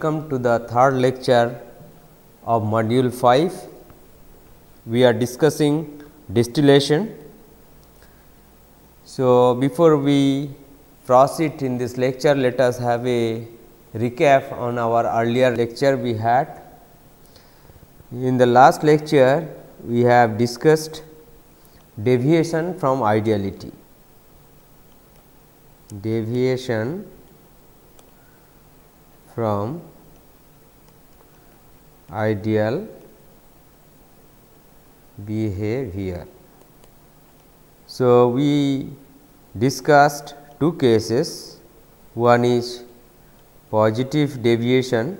welcome to the third lecture of module 5. We are discussing distillation. So, before we proceed in this lecture, let us have a recap on our earlier lecture we had. In the last lecture, we have discussed deviation from ideality. Deviation from ideal behavior. So, we discussed two cases, one is positive deviation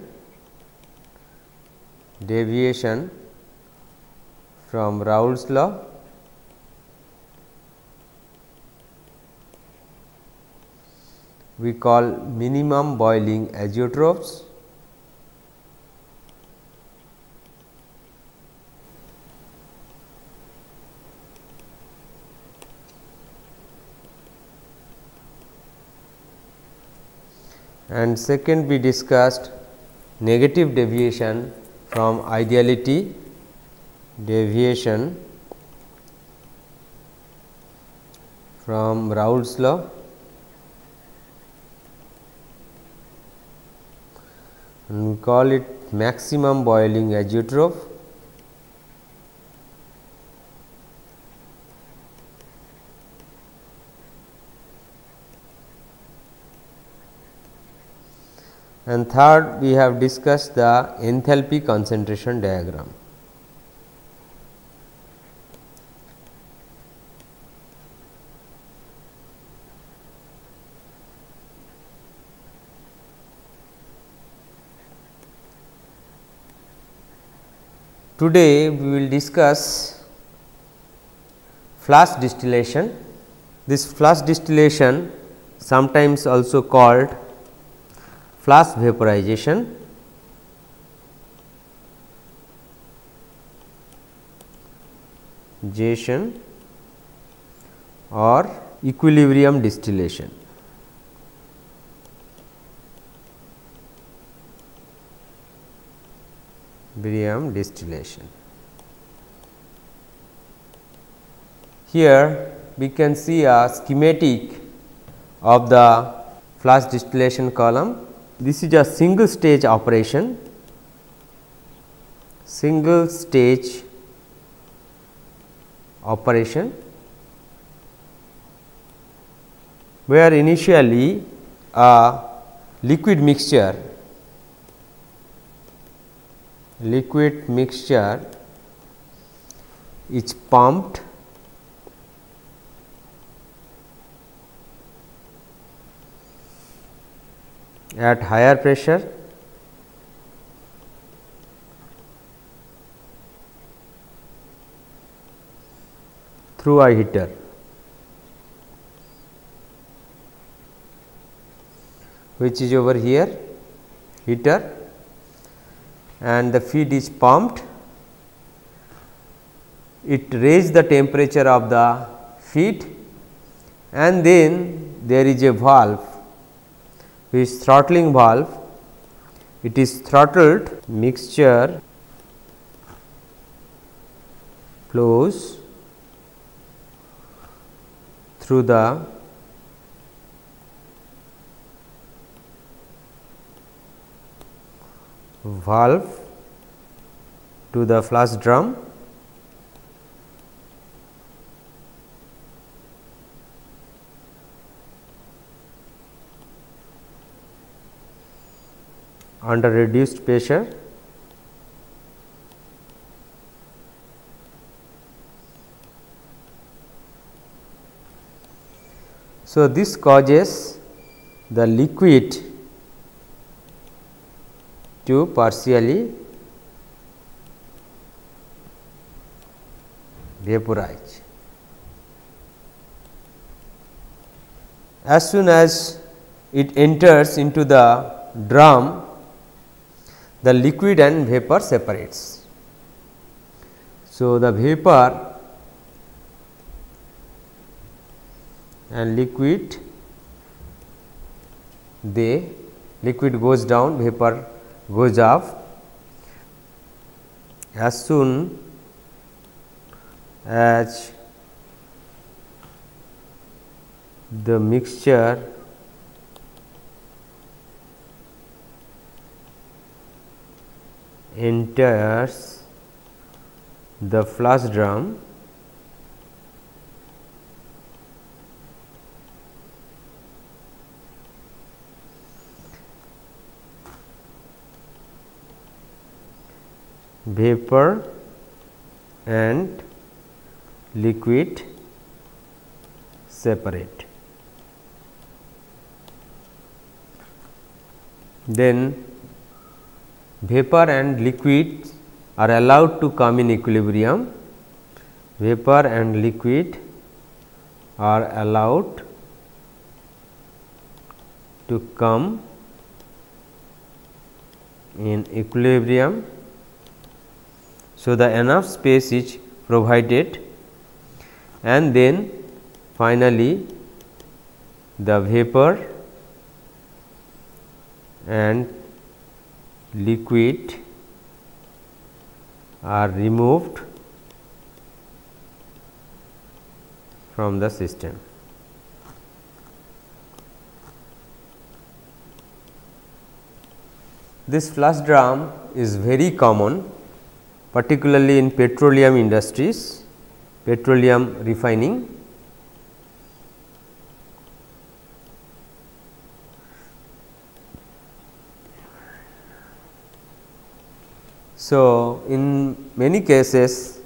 from Raoult's law, we call minimum boiling azeotrophs, and second we discussed negative deviation from ideality, deviation from Raoult's law, and we call it maximum boiling azeotroph. And third, we have discussed the enthalpy concentration diagram. Today, we will discuss flash distillation. This flash distillation, sometimes also called flash vaporization, or equilibrium distillation. Here we can see a schematic of the flash distillation column. This is a single stage operation, where initially a liquid mixture is pumped at higher pressure through a heater. Which is over here, heater, and the feed is pumped. It raises the temperature of the feed, and then there is a valve, which is throttling valve. It is throttled, mixture flows through the valve to the flash drum, under reduced pressure. So, this causes the liquid to partially vaporize. As soon as it enters into the drum, the liquid and vapor separates. So, the vapor and liquid, liquid goes down, vapor goes off as soon as the mixture enters the flush drum vapor and liquid separate. Then vapor and liquid are allowed to come in equilibrium. Vapor and liquid are allowed to come in equilibrium. So, the enough space is provided, and then finally, the vapor and liquid are removed from the system. This flush drum is very common, particularly in petroleum industries, petroleum refining. So, in many cases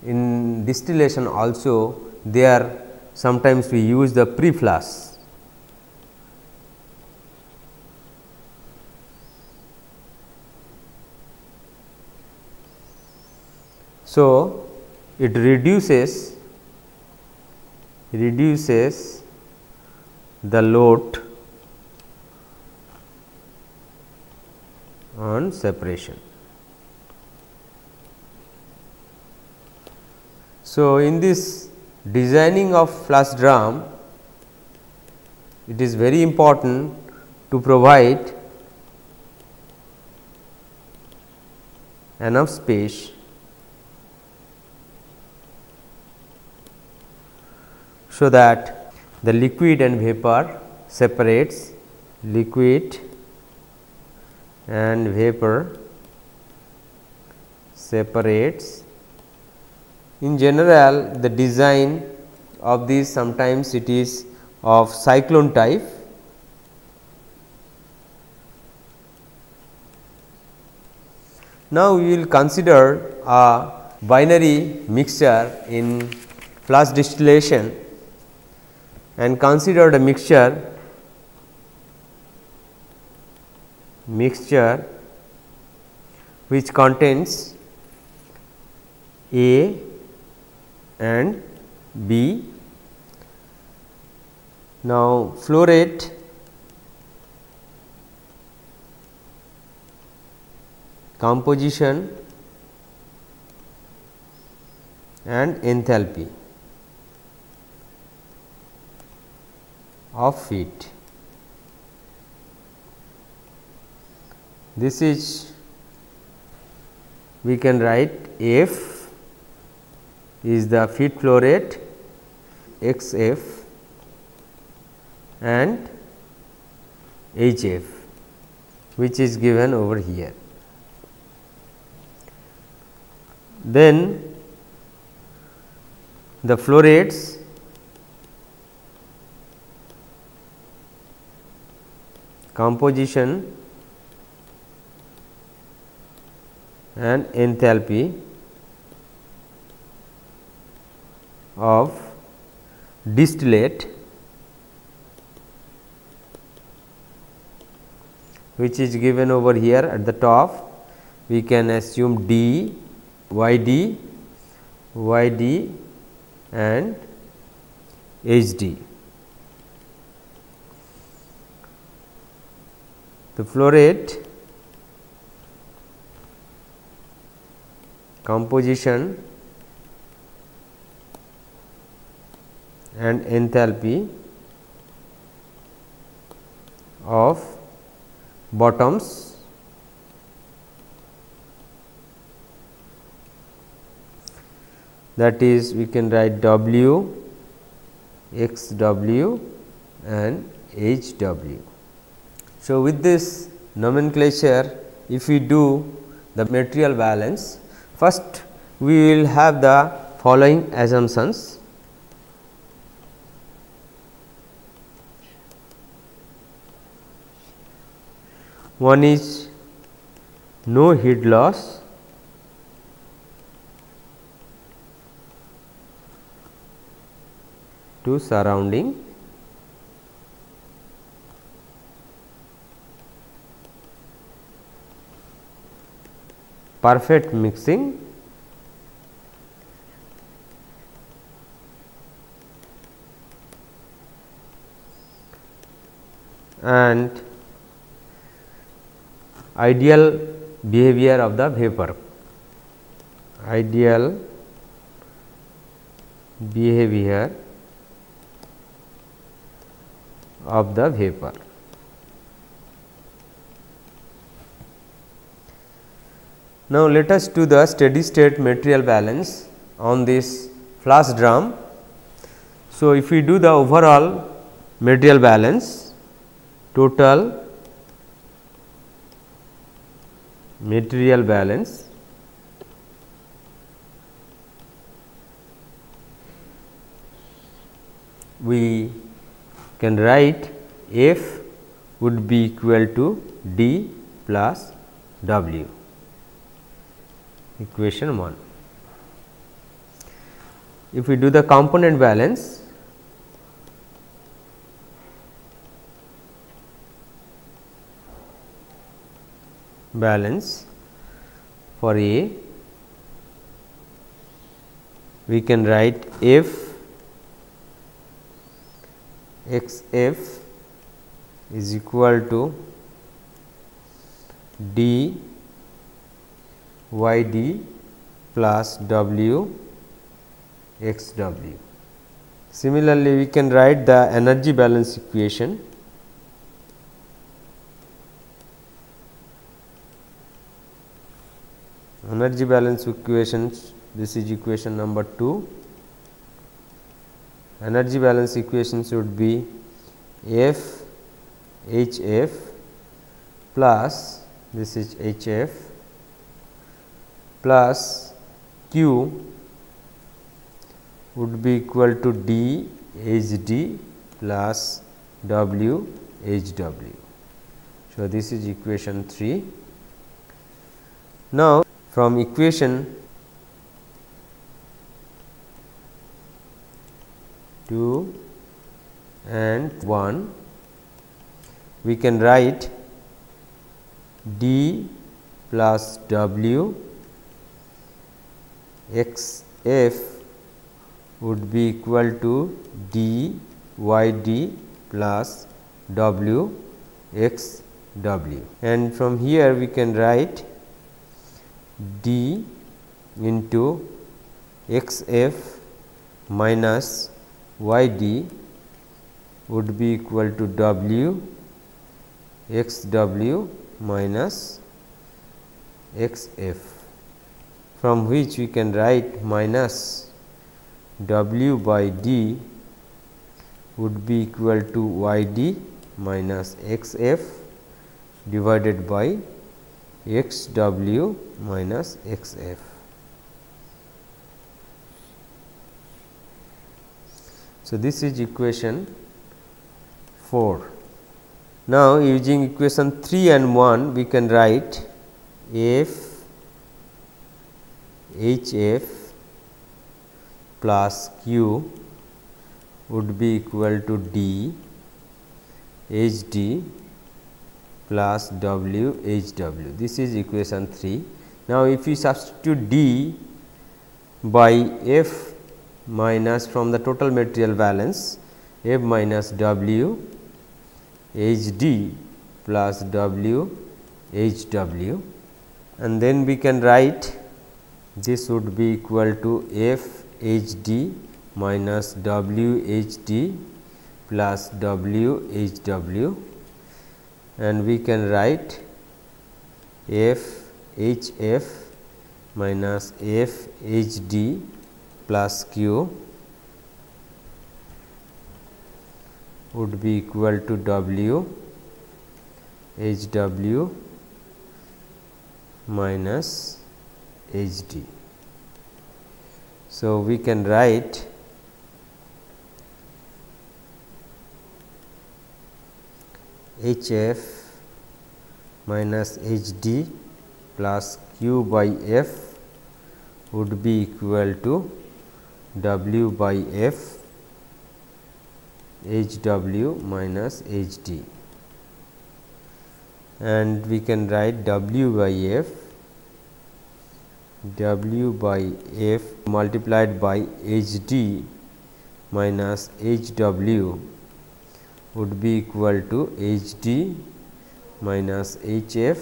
in distillation also there sometimes we use the pre-flush. So, it reduces the load on separation. So, in this designing of flush drum, it is very important to provide enough space so that the liquid and vapor separates, liquid and vapor separates. In general, the design of these sometimes it is of cyclone type. Now, we will consider a binary mixture in flush distillation and consider the mixture which contains A and B. Now, flow rate composition and enthalpy of feed. This is, we can write F is the feed flow rate, X F and H F, which is given over here. Then the flow rates composition and enthalpy of distillate, which is given over here at the top. We can assume D, YD, YD and HD. The flow rate, composition and enthalpy of bottoms that is we can write W, X W and H W. So, with this nomenclature, if we do the material balance, first we will have the following assumptions. One is no heat loss, to surrounding, perfect mixing, and ideal behavior of the vapor, ideal behavior of the vapor. Now, let us do the steady state material balance on this flash drum. So, if we do the overall material balance, total material balance, we can write F would be equal to D plus W, equation 1. If we do the component balance, for A, we can write F X F is equal to D Y D plus W X W. Similarly, we can write the energy balance equation. Energy balance equations, this is equation number 2. Energy balance equations would be F H F plus, this is H F, plus Q would be equal to D H D plus W H W. So, this is equation 3. Now, from equation 2 and 1, we can write D plus W X F would be equal to D Y D plus W X W, and from here we can write D into X F minus Y D would be equal to W X W minus X F, from which we can write minus W by D would be equal to Y D minus X F divided by X W minus X F. So, this is equation 4. Now, using equation 3 and 1, we can write F H F plus Q would be equal to D H D plus W H W. This is equation 3. Now, if we substitute D by F minus from the total material balance, F minus W H D plus W H W, and then we can write this would be equal to F H D minus W H D plus W H W, and we can write F H F minus F H D plus q would be equal to W H W minus H D. So, we can write H F minus H D plus Q by F would be equal to W by F H W minus H D, and we can write W by F multiplied by H D minus H W would be equal to H D minus H F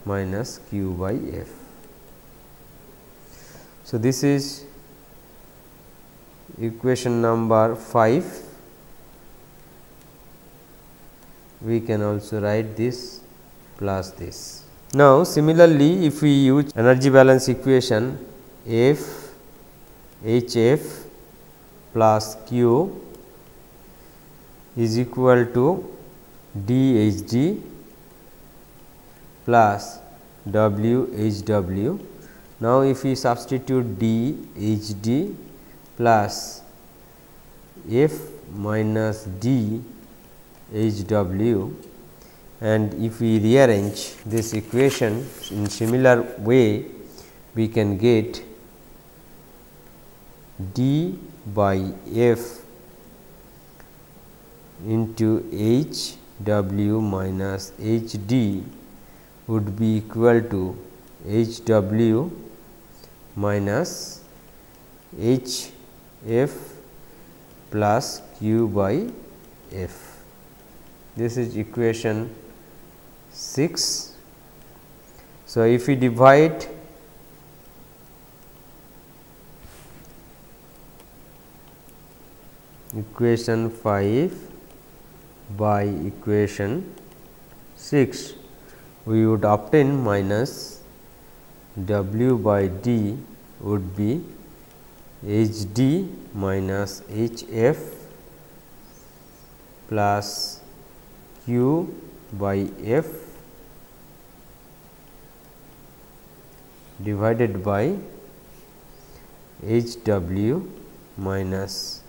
minus Q by F. So, this is equation number 5. We can also write this plus this. Now, similarly, if we use energy balance equation, F H F plus Q is equal to D H D plus W H W. Now, if we substitute D H D plus F minus D H W, and if we rearrange this equation in similar way, we can get D by F into H W minus H D would be equal to H W minus H F plus Q by F. This is equation 6. So, if we divide equation 5 by equation 6, we would obtain minus W by D would be H D minus H F plus Q by F divided by H W minus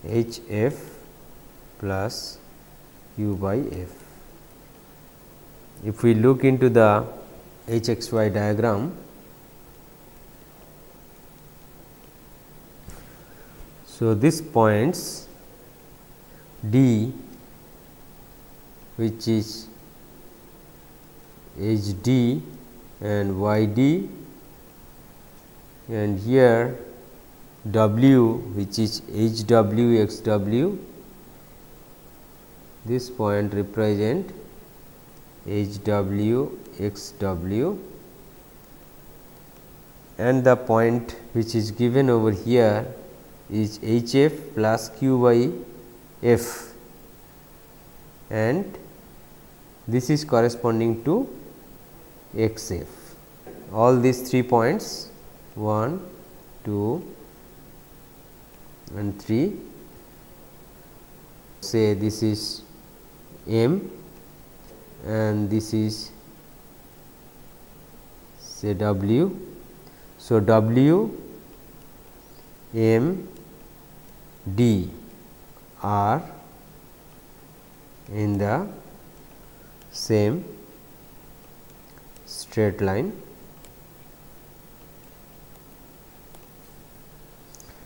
H F plus Q by F. If we look into the H X Y diagram, so this points D, which is H D and Y D, and here W, which is H W X W. This point represent H W X W, and the point which is given over here is H F plus Q by F, and this is corresponding to X F. All these 3 points 1, 2 and 3, say this is M and this is say W. So, W, M, D are in the same straight line,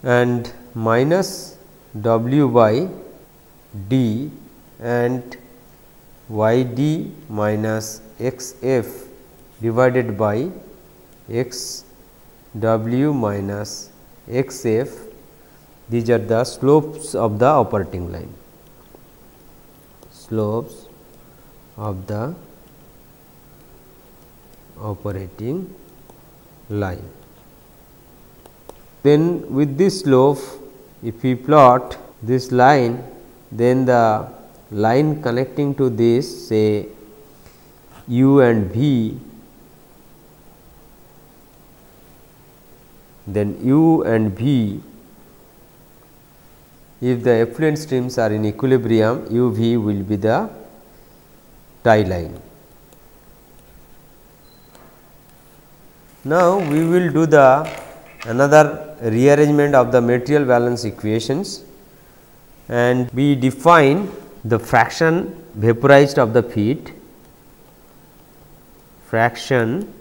and minus W by D and Y D minus X F divided by X W minus X F, these are the slopes of the operating line. Slopes of the operating line. Then with this slope, if we plot this line, then the line connecting to this, say U and V, then u and v, if the effluent streams are in equilibrium, u v will be the tie line. Now, we will do the another rearrangement of the material balance equations, and we define the fraction vaporized of the feed, fraction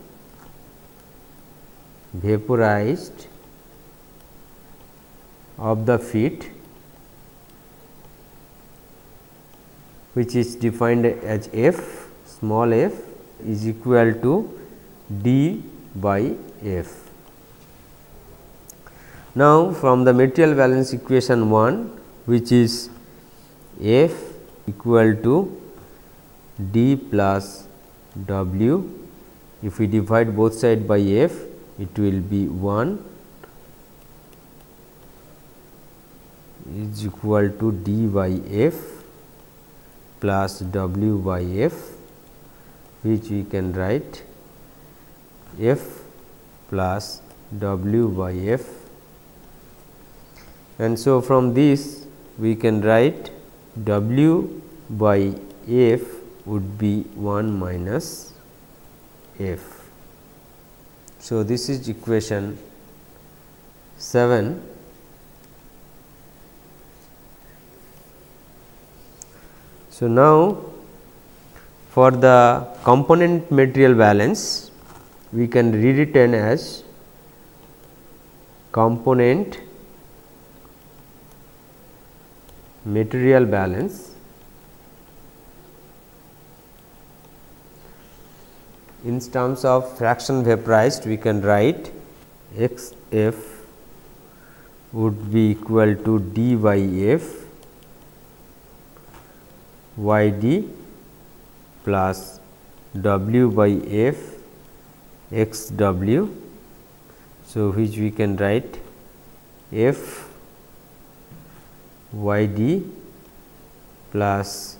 vaporized of the feed, which is defined as f, small f is equal to d by f. Now, from the material balance equation 1, which is f equal to d plus w, if we divide both sides by f, it will be 1 is equal to d by f plus w by f, which we can write f plus w by f, and so from this we can write w by f would be 1 minus f. So, this is equation 7. So, now for the component material balance, we can rewritten as component material balance in terms of fraction vaporized. We can write x f would be equal to d by f y d plus w by f x w. So, which we can write f y d plus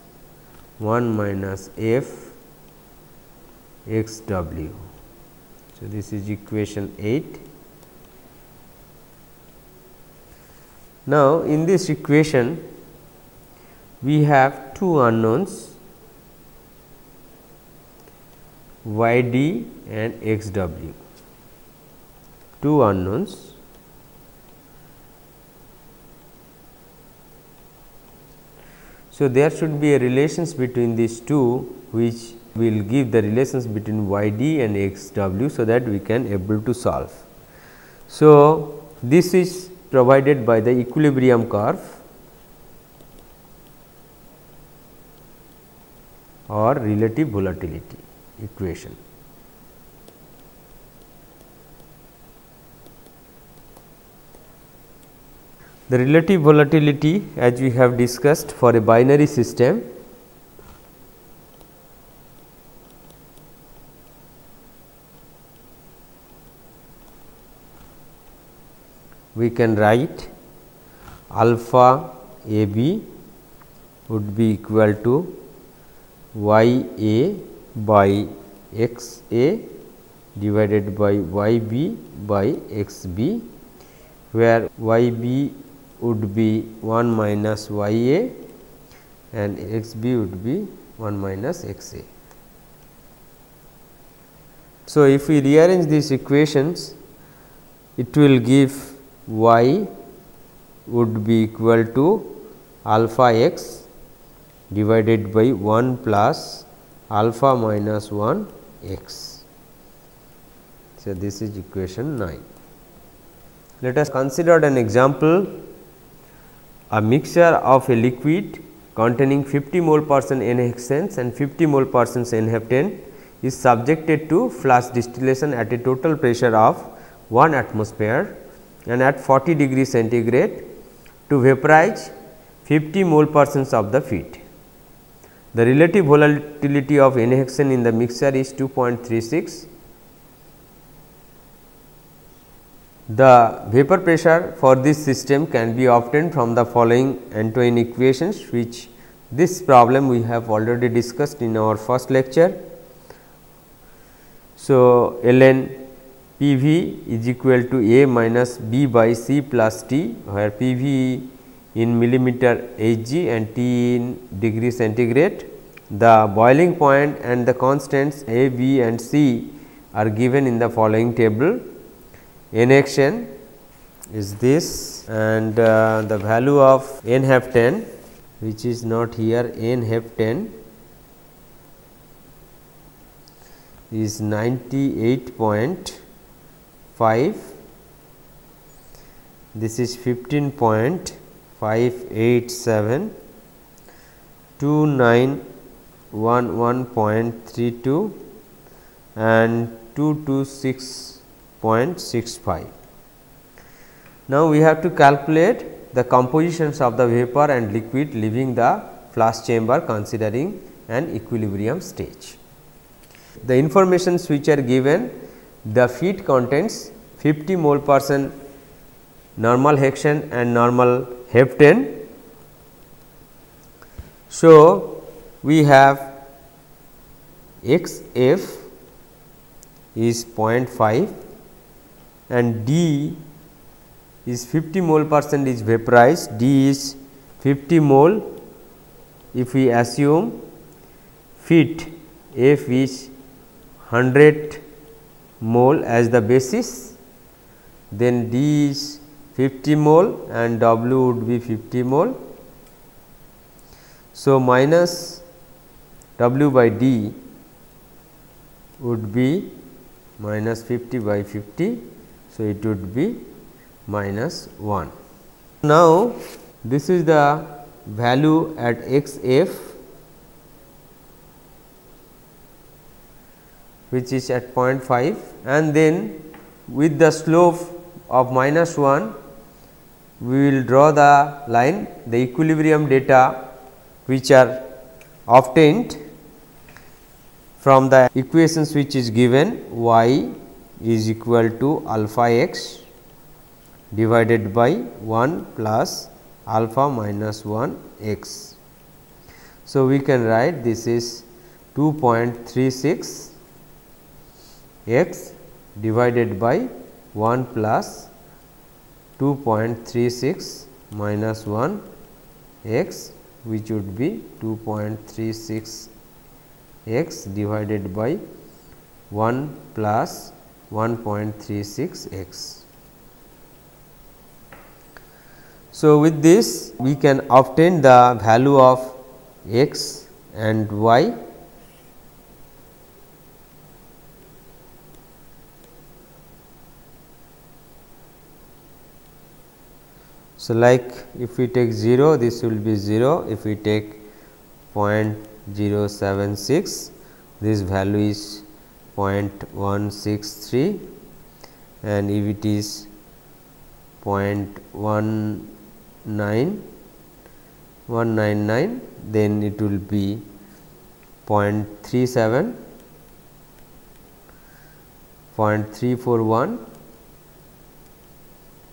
1 minus f x w. So, this is equation 8. Now, in this equation we have two unknowns y d and x w, two unknowns. So, there should be a relations between these two, which will give the relations between y d and x w, so that we can able to solve. So, this is provided by the equilibrium curve or relative volatility equation. The relative volatility, as we have discussed for a binary system, we can write alpha a b would be equal to y a by x a divided by y b by x b, where y b would be 1 minus y a and x b would be 1 minus x a. So, if we rearrange these equations, it will give y would be equal to alpha x divided by 1 plus alpha minus 1 x. So, this is equation 9. Let us consider an example. A mixture of a liquid containing 50 mole percent N-hexane and 50 mole percent N-heptane is subjected to flash distillation at a total pressure of 1 atmosphere and at 40 degrees centigrade to vaporize 50 mole percent of the feed. The relative volatility of N-hexane in the mixture is 2.36. The vapor pressure for this system can be obtained from the following Antoine equations, which this problem we have already discussed in our first lecture. So, ln PV is equal to A minus B by C plus T, where PV in millimeter Hg and T in degree centigrade. The boiling point and the constants A, B and C are given in the following table. NaCN is this, and the value of N-heptane, which is not here, N-heptane is 98.5, this is 15.587, 2911.32 and 226.65. Now, we have to calculate the compositions of the vapor and liquid leaving the flash chamber considering an equilibrium stage. The informations which are given, the feed contains 50 mole % normal hexane and normal heptane. So, we have XF is 0.5 and D is 50 mole % is vaporized, D is 50 mole. If we assume feed F is 100 mole as the basis, then D is 50 mole and W would be 50 mole. So, minus W by D would be minus 50 by 50. So, it would be minus 1. Now, this is the value at XF, which is at 0.5, and then with the slope of minus 1, we will draw the line, the equilibrium data which are obtained from the equations which is given, y is equal to alpha x divided by 1 plus alpha minus 1 x. So, we can write this is 2.36 x divided by 1 plus 2.36 minus 1 x, which would be 2.36 x divided by 1 plus 1.36 x. So, with this we can obtain the value of x and y. So, like if we take 0, this will be 0, if we take 0.076, this value is 0.163, and if it is 0.199, then it will be 0.37, 0.341,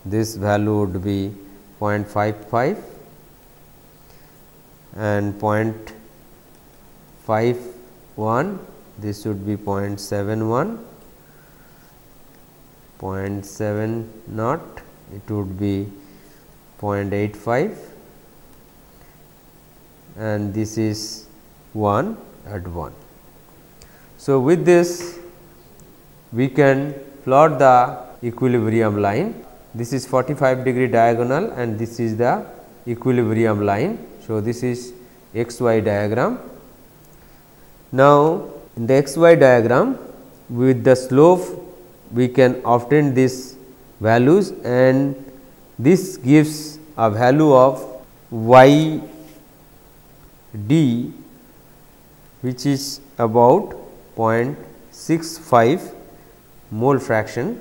this value would be 0.55 and 0.51, this would be 0.71, 0.70, it would be 0.85, and this is 1 at 1. So, with this we can plot the equilibrium line. This is 45 degree diagonal and this is the equilibrium line. So, this is XY diagram. Now, in the XY diagram, with the slope we can obtain these values, and this gives a value of y d, which is about 0.65 mole fraction,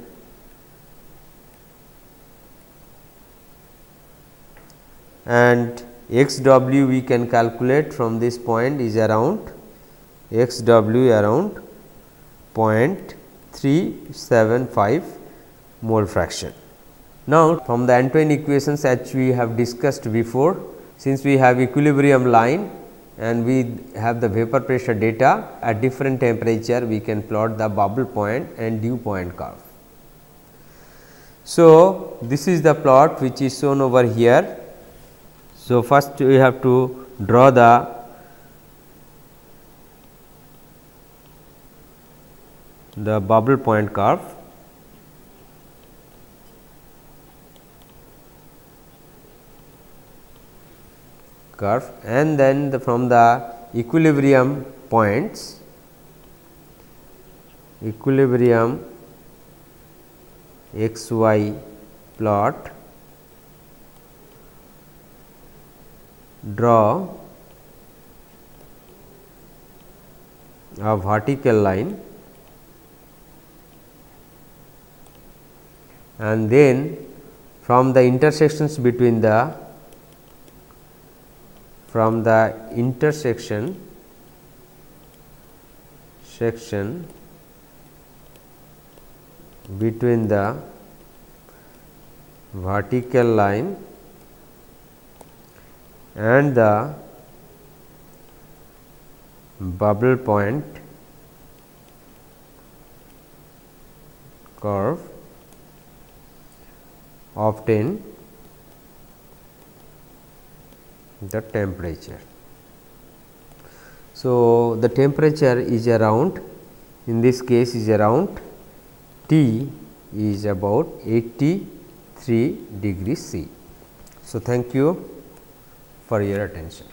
and x w we can calculate from this point is around x w around 0.375 mole fraction. Now, from the Antoine equations as we have discussed before, since we have equilibrium line and we have the vapor pressure data at different temperature, we can plot the bubble point and dew point curve. So, this is the plot which is shown over here. So, first we have to draw the bubble point curve. And then from the equilibrium points, equilibrium x y plot, draw a vertical line, and then from the intersections between the section between the vertical line and the bubble point curve, obtain the temperature. So, the temperature is around, in this case is around T is about 83 degrees C. So, thank you for your attention.